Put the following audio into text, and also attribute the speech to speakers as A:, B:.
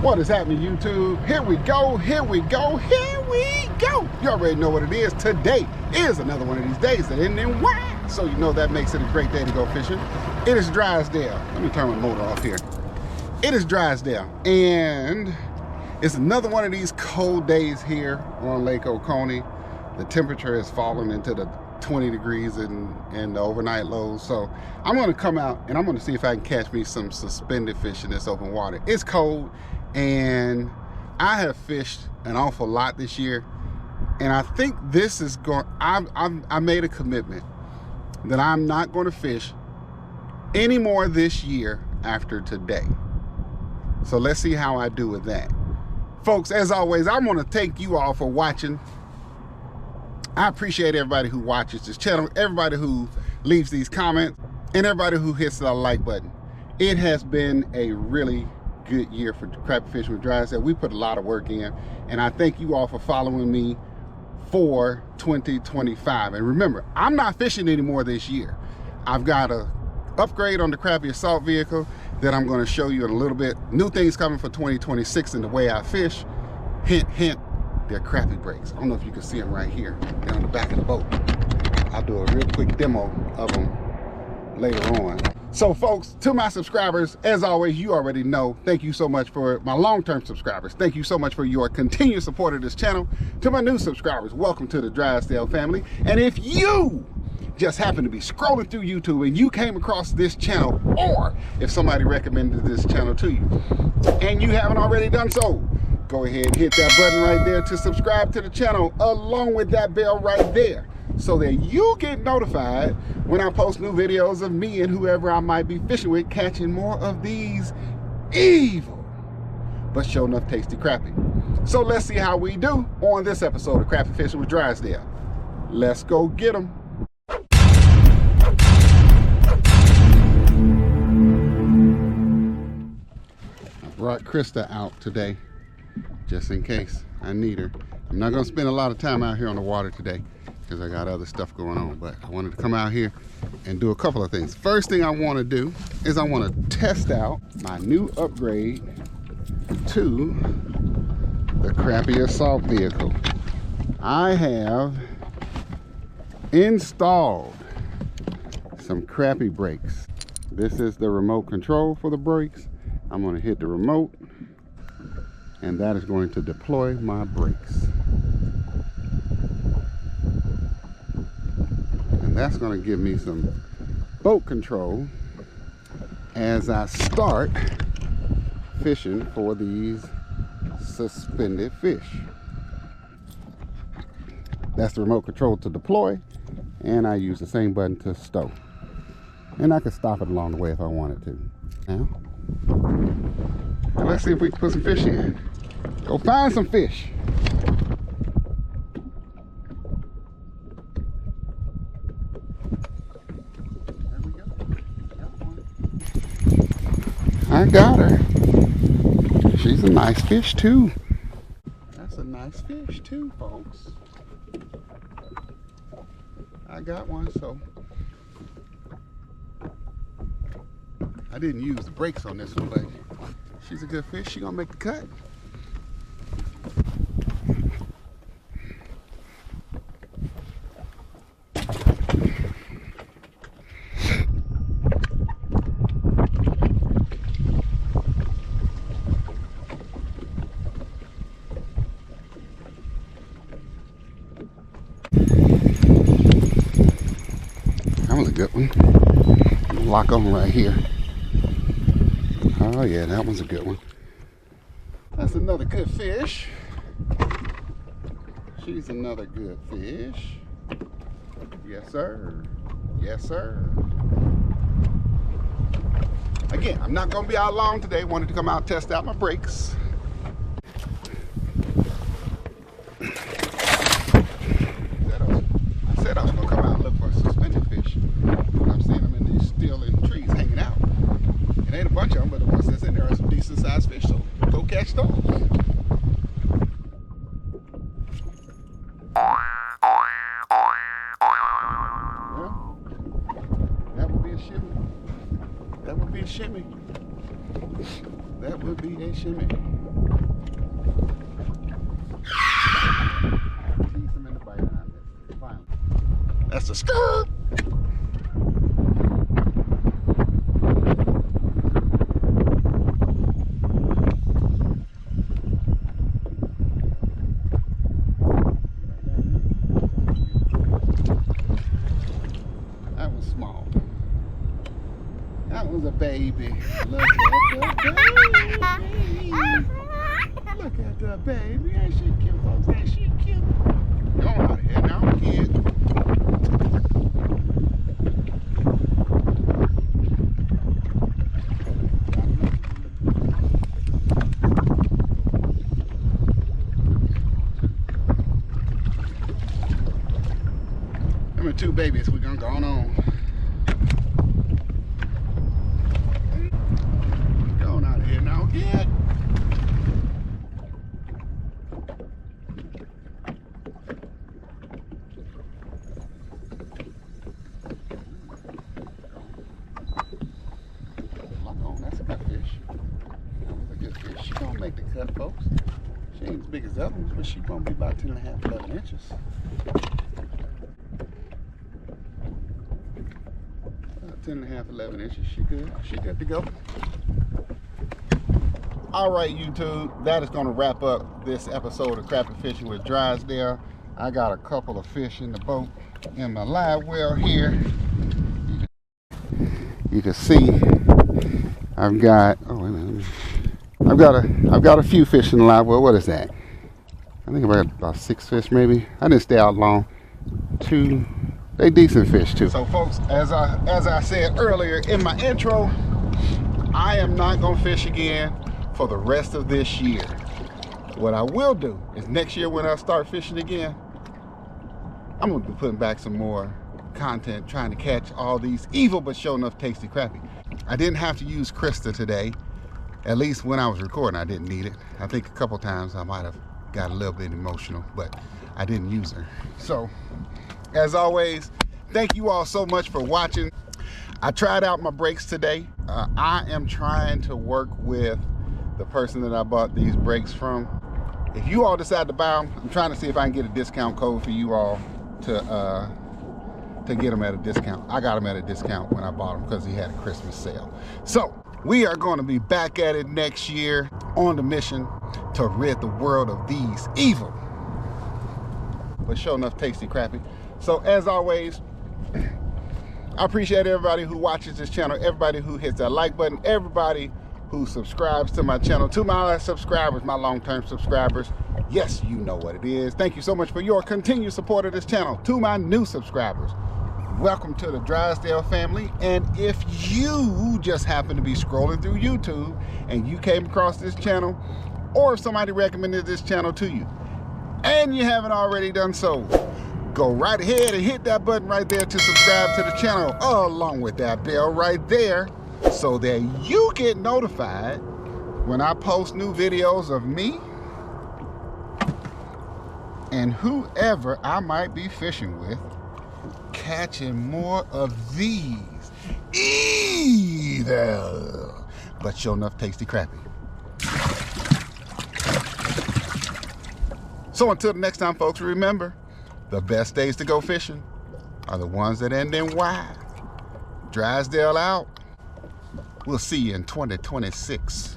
A: What is happening, YouTube? Here we go, here we go, here we go. You already know what it is. Today is another one of these days that end in Y. So you know that makes it a great day to go fishing. It is Drysdale. Let me turn my motor off here. It is Drysdale, and it's another one of these cold days here on Lake Oconee. The temperature has fallen into the 20 degrees in the overnight lows. So I'm going to come out and I'm going to see if I can catch me some suspended fish in this open water. It's cold, and I have fished an awful lot this year, and I think this is going, I made a commitment that I'm not going to fish anymore this year after today. So let's see how I do with that. Folks, as always, I want to thank you all for watching. I appreciate everybody who watches this channel, everybody who leaves these comments, and everybody who hits the like button. It has been a really good year for Crappie Fishing with Drysdale. We put a lot of work in, and I thank you all for following me for 2025. And remember, I'm not fishing anymore this year. I've got a upgrade on the Crappie assault vehicle that I'm going to show you in a little bit. New things coming for 2026 in the way I fish. Hint, hint, they're Crappie Brakes. I don't know if you can see them right here down the back of the boat. I'll do a real quick demo of them later on. So folks, to my subscribers, as always, you already know, thank you so much. For my long-term subscribers, thank you so much for your continued support of this channel. To my new subscribers, welcome to the Drysdale family. And if you just happen to be scrolling through YouTube and you came across this channel, or if somebody recommended this channel to you and you haven't already done so, go ahead and hit that button right there to subscribe to the channel, along with that bell right there, so that you get notified when I post new videos of me and whoever I might be fishing with, catching more of these evil but sure enough tasty crappie. So let's see how we do on this episode of Crappie Fishing with Drysdale. Let's go get them. I brought Krista out today just in case I need her. I'm not going to spend a lot of time out here on the water today because I got other stuff going on, but I wanted to come out here and do a couple of things. First thing I want to do is I want to test out my new upgrade to the Crappie assault vehicle. I have installed some Crappie brakes. This is the remote control for the brakes. I'm going to hit the remote, and that is going to deploy my brakes. And that's going to give me some boat control as I start fishing for these suspended fish. That's the remote control to deploy, and I use the same button to stow. And I can stop it along the way if I wanted to. Now, let's see if we can put some fish in. Go find some fish. There we go. Got one. I got her. She's a nice fish too. That's a nice fish too, folks. I got one, so I didn't use the brakes on this one, but she's a good fish. She gonna make the cut. That was a good one. Lock on right here. Oh yeah, that one's a good one. That's another good fish. She's another good fish. Yes, sir. Yes, sir. Again, I'm not going to be out long today. Wanted to come out and test out my brakes. I said I was going to come out and look for suspended fish. But I'm seeing them still in trees hanging out. It ain't a bunch of them, but the ones that's in there are some decent sized fish, so go catch those. Well, that would be a shimmy. That would be a shimmy. That would be a shimmy. Tease them in the bite and I missed it. Finally. That's a skirt. That was small. That was a baby. Look at the baby. Look at the baby. Ain't she cute, folks? Ain't she cute? Go on out of here now, kid. Them are two babies we're gonna go on. Go on out of here now, kid. That's a good fish. That was a good fish. She gonna make the cut, folks. She ain't as big as the other ones, but she gonna be about 10.5, 11 inches. 10.5, 11 inches. She good. She good to go. All right, YouTube. That is gonna wrap up this episode of Crappie Fishing with Drysdale. I got a couple of fish in the boat in my live well here. You can see I've got, oh wait a minute, I've got a few fish in the live well. What is that? I think about 6 fish maybe. I didn't stay out long. 2, they decent fish too. So folks, as I said earlier in my intro, I am not gonna fish again for the rest of this year. What I will do is next year when I start fishing again, I'm gonna be putting back some more content, trying to catch all these evil but sure enough tasty crappie. I didn't have to use Krista today. At least when I was recording, I didn't need it. I think a couple times I might have got a little bit emotional, but I didn't use her. So, as always, thank you all so much for watching. I tried out my brakes today. I am trying to work with the person that I bought these brakes from. If you all decide to buy them, I'm trying to see if I can get a discount code for you all to get them at a discount. I got them at a discount when I bought them because he had a Christmas sale. So we are going to be back at it next year on the mission to rid the world of these evil but sure enough tasty crappie. So as always, I appreciate everybody who watches this channel, everybody who hits that like button, everybody who subscribes to my channel, to my subscribers, my long-term subscribers. Yes, you know what it is. Thank you so much for your continued support of this channel. To my new subscribers, welcome to the Drysdale family. And if you just happen to be scrolling through YouTube and you came across this channel, or if somebody recommended this channel to you and you haven't already done so, go right ahead and hit that button right there to subscribe to the channel, along with that bell right there, so that you get notified when I post new videos of me and whoever I might be fishing with, catching more of these evil but sure enough tasty crappie. So until the next time, folks, remember, the best days to go fishing are the ones that end in Y. Drysdale out. We'll see you in 2026.